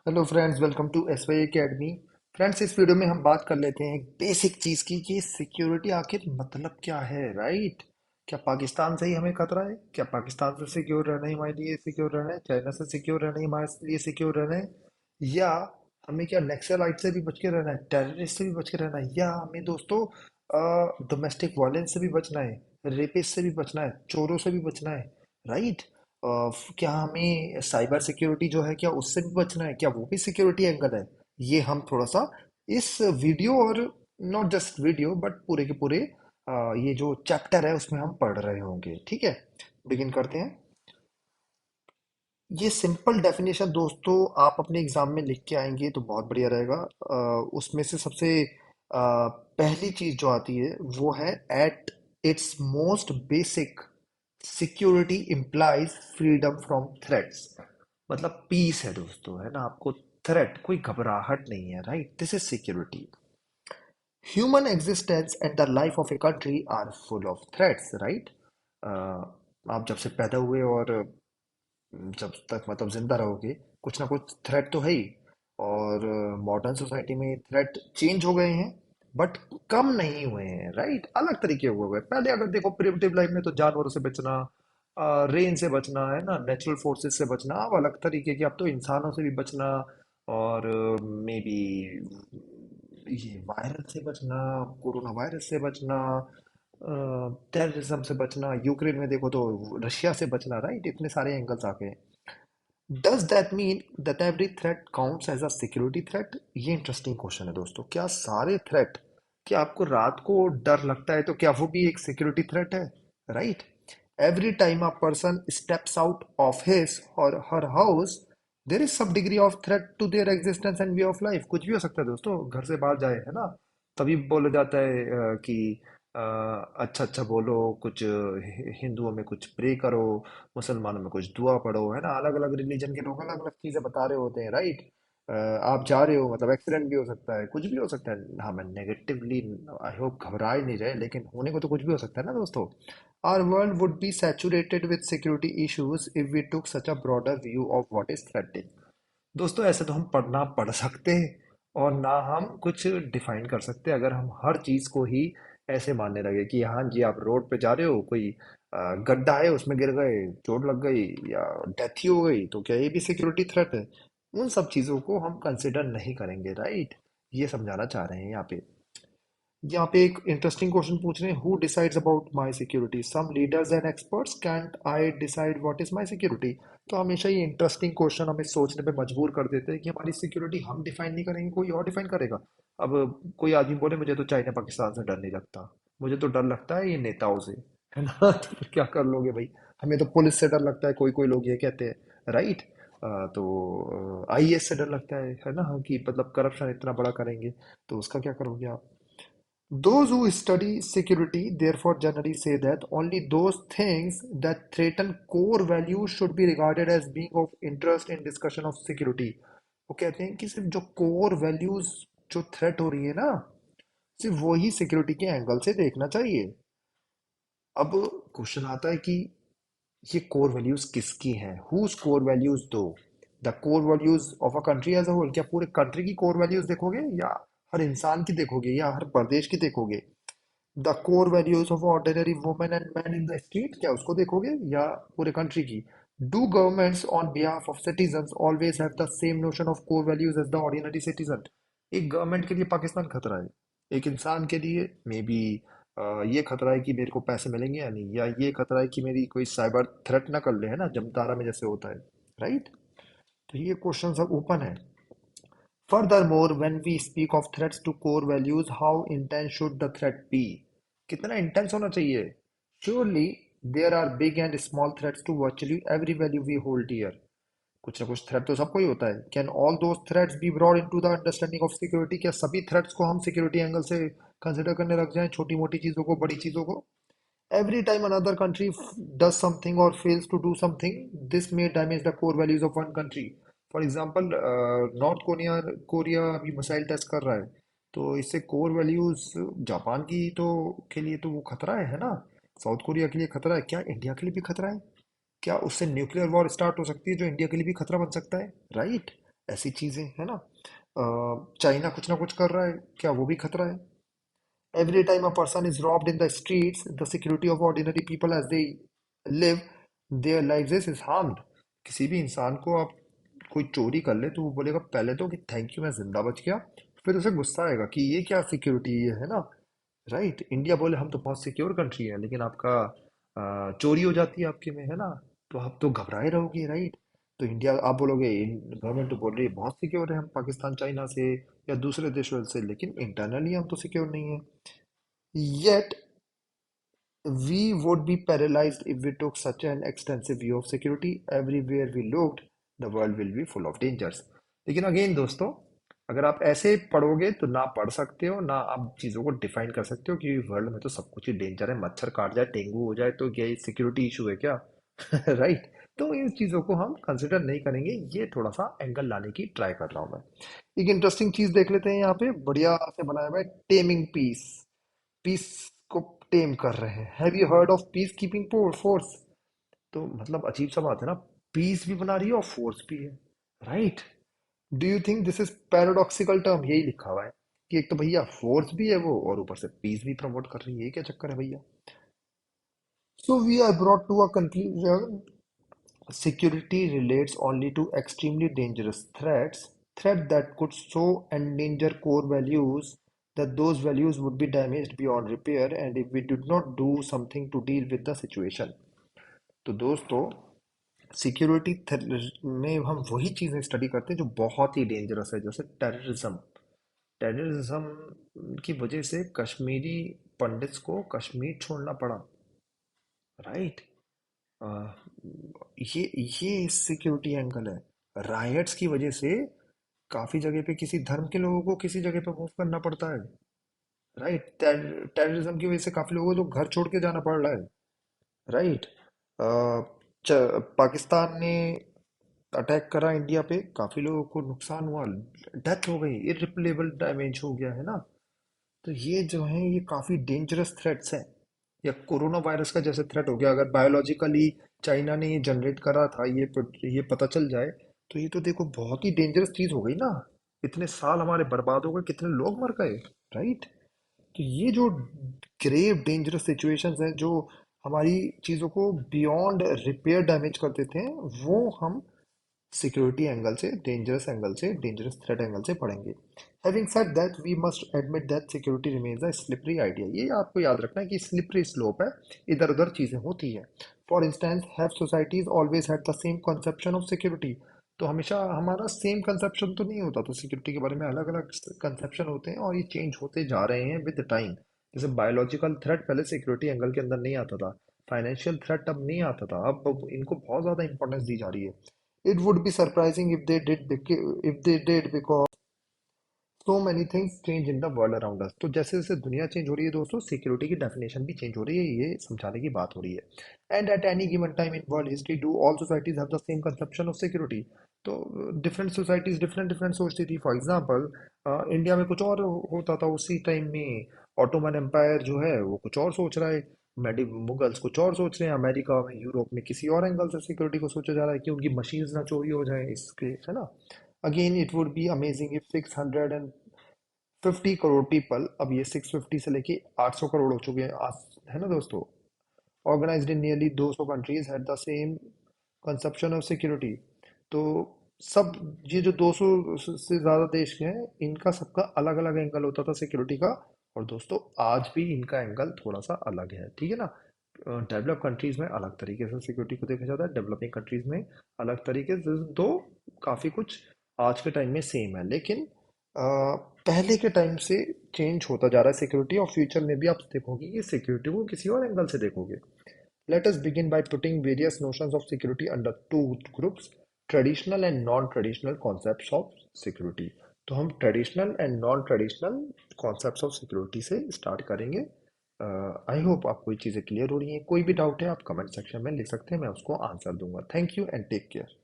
Hello friends, welcome to S Y academy. Friends, इस video में हम बात कर लेते हैं एक बेसिक चीज़ की कि सिक्योरिटी आखिर मतलब क्या है, राइट। क्या पाकिस्तान से ही हमें खतरा है? क्या पाकिस्तान से सिक्योर रहना ही हमारे लिए सिक्योर रहना है? चाइना से सिक्योर रहना ही हमारे लिए सिक्योर रहना है? या हमें क्या नक्सलाइट से भी बच के रहना है, टेररिस्ट से भी बच के रहना है, या हमें दोस्तों डोमेस्टिक वायलेंस से भी बचना है, रेपिस्ट से भी बचना है, चोरों से भी बचना है, राइट। क्या हमें साइबर सिक्योरिटी जो है क्या उससे भी बचना है? क्या वो भी सिक्योरिटी एंगल है? ये हम थोड़ा सा इस वीडियो और नॉट जस्ट वीडियो बट पूरे के पूरे ये जो चैप्टर है उसमें हम पढ़ रहे होंगे। ठीक है, बिगिन करते हैं। ये सिंपल डेफिनेशन दोस्तों आप अपने एग्जाम में लिख के आएंगे तो बहुत बढ़िया रहेगा। उसमें से सबसे पहली चीज जो आती है वो है at its most basic, security implies freedom from threats. मतलब पीस है दोस्तों, है ना। आपको थ्रेट, कोई घबराहट नहीं है, right. This is security. Human existence and the life of a country are full of threats, right. आप जब से पैदा हुए और जब तक मतलब जिंदा रहोगे, कुछ ना कुछ थ्रेट तो है ही। और मॉडर्न सोसाइटी में थ्रेट चेंज हो गए हैं बट कम नहीं हुए हैं, राइट। अलग तरीके हुए हुए हैं। पहले अगर देखो प्रिमिटिव लाइफ में तो जानवरों से बचना, रेन से बचना, है ना, नेचुरल फोर्सेस से बचना। अब अलग तरीके की, अब तो इंसानों से भी बचना, और मे बी ये वायरस से बचना, कोरोना वायरस से बचना, टेररिज्म से बचना, यूक्रेन में देखो तो रशिया से बचना, राइट। इतने सारे एंगल्स आ गए। Does that mean that every threat counts as a security threat? ये इंटरेस्टिंग क्वेश्चन है दोस्तों। क्या सारे थ्रेट, क्या आपको रात को डर लगता है तो क्या वो भी एक सिक्योरिटी थ्रेट है, right. Every time a person steps out of his or her house there is some degree of threat to their existence and way of life. कुछ भी हो सकता है दोस्तों, घर से बाहर जाए, है ना, तभी बोला जाता है कि अच्छा अच्छा बोलो कुछ, हिंदुओं में कुछ प्रे करो, मुसलमानों में कुछ दुआ पढ़ो, है ना। अलग अलग रिलीजन के लोग अलग अलग चीजें बता रहे होते हैं, राइट। आप जा रहे हो मतलब एक्सीडेंट भी हो सकता है, कुछ भी हो सकता है। हाँ, मैं नेगेटिवली आई होप घबरा ही नहीं रहे, लेकिन होने को तो कुछ भी हो सकता है ना दोस्तों। Our world would be saturated with security issues if we took such a broader view of what is threatening. दोस्तों, ऐसे तो हम पढ़ना पढ़ सकते हैं और ना हम कुछ डिफाइन कर सकते अगर हम हर चीज को ही ऐसे मानने लगे कि हाँ जी, आप रोड पे जा रहे हो, कोई गड्ढा है उसमें गिर गए, चोट लग गई या डेथ ही हो गई, तो क्या ये भी सिक्योरिटी थ्रेट है? उन सब चीजों को हम कंसिडर नहीं करेंगे, राइट। ये समझाना चाह रहे हैं यहाँ पे। यहाँ पे एक इंटरेस्टिंग क्वेश्चन पूछ रहे हैं, who decides about my security? Some leaders and experts, can't I decide what is my security? तो हमेशा ये इंटरेस्टिंग क्वेश्चन हमें सोचने पे मजबूर कर देते हैं कि हमारी सिक्योरिटी हम डिफाइन नहीं करेंगे, कोई और डिफाइन करेगा। अब कोई आदमी बोले मुझे तो चाइना पाकिस्तान से डर नहीं लगता, मुझे तो डर लगता है ये नेताओं से, है ना। तो फिर क्या कर लोगे भाई? हमें तो पुलिस से डर लगता है, कोई कोई लोग ये कहते हैं, राइट। तो आईएएस से डर लगता है ना, कि मतलब करप्शन इतना बड़ा करेंगे, तो उसका क्या करोगे आप? Those who study security therefore generally say that only those things that threaten core values should be regarded as being of interest in discussion of security। वो कहते हैं कि सिर्फ जो कोर वैल्यूज जो थ्रेट हो रही है ना, सिर्फ वही सिक्योरिटी के एंगल से देखना चाहिए। अब क्वेश्चन आता है कि ये कोर वैल्यूज किसकी हैं? हुज कोर वैल्यूज दो? The core values of a country as a whole? क्या पूरे कंट्री की कोर वैल्यूज देखोगे, या हर इंसान की देखोगे, या हर प्रदेश की देखोगे? The core values of ordinary women and men in the street, क्या उसको देखोगे, या पूरे कंट्री की? Do governments on behalf of citizens always have the same notion of core values as the ordinary citizen? एक गवर्नमेंट के लिए पाकिस्तान खतरा है, एक इंसान के लिए मे बी ये खतरा है कि मेरे को पैसे मिलेंगे या नहीं, या ये खतरा है कि मेरी कोई साइबर थ्रेट ना कर ले, है ना, जमतारा में जैसे होता है, राइट। तो ये क्वेश्चन सब ओपन है। Furthermore, when we speak of threats to core values, how intense should the threat be? कितना intense होना चाहिए? Surely there are big and small threats to virtually every value we hold dear. कुछ ना कुछ threat तो सबको ही होता है। Can all those threats be brought into the understanding of security? क्या सभी थ्रेट्स को हम सिक्योरिटी एंगल से कंसिडर करने लग जाएं, छोटी मोटी चीजों को, बड़ी चीजों को? Every time another country does something or fails to do something, this may damage the core values of one country. For example, north Korea Korea अभी मिसाइल टेस्ट कर रहा है, तो इससे कोर वैल्यूज जापान की तो के लिए तो वो खतरा है ना। साउथ कोरिया के लिए खतरा है, क्या इंडिया के लिए भी खतरा है? क्या उससे न्यूक्लियर वॉर स्टार्ट हो सकती है जो इंडिया के लिए भी खतरा बन सकता है, राइट। ऐसी चीजें है ना। चाइना कुछ ना कुछ कर रहा है, क्या वो भी खतरा है? Every time a person is robbed in the streets, the security of ordinary people as they live their lives is harmed. किसी भी इंसान को आप कोई चोरी कर ले तो वो बोलेगा पहले तो कि थैंक यू मैं जिंदा बच गया, फिर उसे गुस्सा आएगा कि ये क्या सिक्योरिटी है ना। राइट, इंडिया बोले हम तो बहुत सिक्योर कंट्री है, लेकिन आपका चोरी हो जाती है आपके में है ना, तो आप तो घबराए रहोगे। राइट, तो इंडिया आप बोलोगे गवर्नमेंट तो बोल रही है बहुत सिक्योर है हम पाकिस्तान चाइना से या दूसरे देशों से, लेकिन इंटरनली हम तो सिक्योर नहीं है। Yet, we would be paralyzed if we took such an extensive view of security. Everywhere we looked, the world will be full of dangers. लेकिन अगेन दोस्तों, अगर आप ऐसे पढ़ोगे तो ना पढ़ सकते हो ना आप चीज़ों को डिफाइन कर सकते हो, क्योंकि वर्ल्ड में तो सब कुछ ही डेंजर है। मच्छर काट जाए, डेंगू हो जाए तो क्या ये सिक्योरिटी इशू है क्या? राइट, तो इन चीज़ों को हम कंसिडर नहीं करेंगे। ये थोड़ा सा एंगल लाने की ट्राई कर रहा हूँ मैं। एक इंटरेस्टिंग चीज़ देख लेते हैं, यहाँ पे बढ़िया से बनाया हुआ है, टेमिंग पीस। पीस को टेम कर रहे हैं। Have you heard of peace keeping force? तो मतलब अजीब सा बात है ना, पीस भी बना रही है और फोर्स भी है। Right, do you think this is paradoxical term? यही लिखा हुआ है कि एक तो भैया फोर्स भी है वो और ऊपर से पीस भी प्रमोट कर रही है, ये क्या चक्कर है भैया? So we are brought to a conclusion, security relates only to extremely dangerous threats that could so endanger core values that those values would be damaged beyond repair and if we did not do something to deal with the situation. तो दोस्तों, security में हम वही चीज़ें study करते हैं जो बहुत ही डेंजरस है, जैसे टेररिज्म। टेररिज्म की वजह से कश्मीरी पंडित्स को कश्मीर छोड़ना पड़ा। राइट, अ, ये सिक्योरिटी एंगल है। रायट्स की वजह से काफी जगह पे किसी धर्म के लोगों को किसी जगह पे मूव करना पड़ता है। राइट, टेररिज्म की वजह से काफी लोगों को तो घर छोड़ के जाना पड़ रहा है। राइट, पाकिस्तान ने अटैक करा इंडिया पे, काफी लोगों को नुकसान हुआ, डेथ हो गई, इरिपलेबल डैमेज हो गया है ना। तो ये जो है ये काफी डेंजरस थ्रेट्स हैं। या कोरोना वायरस का जैसे थ्रेट हो गया, अगर बायोलॉजिकली चाइना ने ये जनरेट करा था, ये पता चल जाए तो ये तो देखो बहुत ही डेंजरस चीज हो गई ना। इतने साल हमारे बर्बाद हो गए, कितने लोग मर गए। राइट, तो ये जो ग्रेव डेंजरस सिचुएशंस हैं जो हमारी चीजों को बियॉन्ड रिपेयर डैमेज कर देते हैं, वो हम सिक्योरिटी एंगल से, डेंजरस एंगल से, डेंजरस थ्रेट एंगल से पढ़ेंगे। Having said that we must admit that security remains a slippery idea. ये आपको याद रखना है कि स्लिपरी स्लोप है, इधर उधर चीजें होती हैं। For instance, have societies always had the same conception of security? तो हमेशा हमारा सेम कंसेप्शन तो नहीं होता, तो सिक्योरिटी के बारे में अलग अलग कंसेप्शन होते हैं और ये चेंज होते जा रहे हैं विद टाइम। जैसे बायोलॉजिकल थ्रेट पहले सिक्योरिटी एंगल के अंदर नहीं आता था, फाइनेंशियल थ्रेट अब नहीं आता था, अब इनको बहुत ज्यादा इंपॉर्टेंस दी जा रही है। It would be surprising if they did, because so many things change in the world around us. तो जैसे जैसे दुनिया चेंज हो रही है दोस्तों, सिक्योरिटी की डेफिनेशन भी चेंज हो रही है, ये समझाने की बात हो रही है। And at any given time in world history do all societies have the same conception of security? तो डिफरेंट सोसाइटीज डिफरेंट डिफरेंट सोचती थी। फॉर एग्जांपल, इंडिया में कुछ और होता था उसी टाइम में, ऑटोमन एम्पायर जो है वो कुछ और सोच रहा है, मेडि मुगल्स कुछ और सोच रहे हैं, अमेरिका में यूरोप में किसी और एंगल से सिक्योरिटी को सोचा जा रहा है कि उनकी मशीन्स ना चोरी हो जाए इसके, है ना। Again it would be amazing if 650 crore people, अब ये 650 से लेके 800 करोड़ हो चुके हैं आज, है ना दोस्तों, organised in nearly 200 countries had the same conception of security. तो सब, ये जो 200 से ज्यादा देश हैं, इनका सबका अलग अलग एंगल होता था सिक्योरिटी का। और दोस्तों आज भी इनका एंगल थोड़ा सा अलग है, ठीक है ना। डेवलप कंट्रीज में अलग तरीके से सिक्योरिटी को देखा जाता है, डेवलपिंग कंट्रीज में अलग तरीके से, तो काफी कुछ आज के टाइम में सेम है, लेकिन पहले के टाइम से चेंज होता जा रहा है सिक्योरिटी, और फ्यूचर में भी आप देखोगे ये सिक्योरिटी को किसी और एंगल से देखोगे। Let us begin by putting various notions of security under two groups, traditional and non-traditional concepts of security. तो हम traditional and non traditional concepts of security से स्टार्ट करेंगे। आई होप आपको ये चीज़ें क्लियर हो रही हैं। कोई भी डाउट है आप कमेंट सेक्शन में लिख सकते हैं, मैं उसको आंसर दूंगा। Thank you and take care.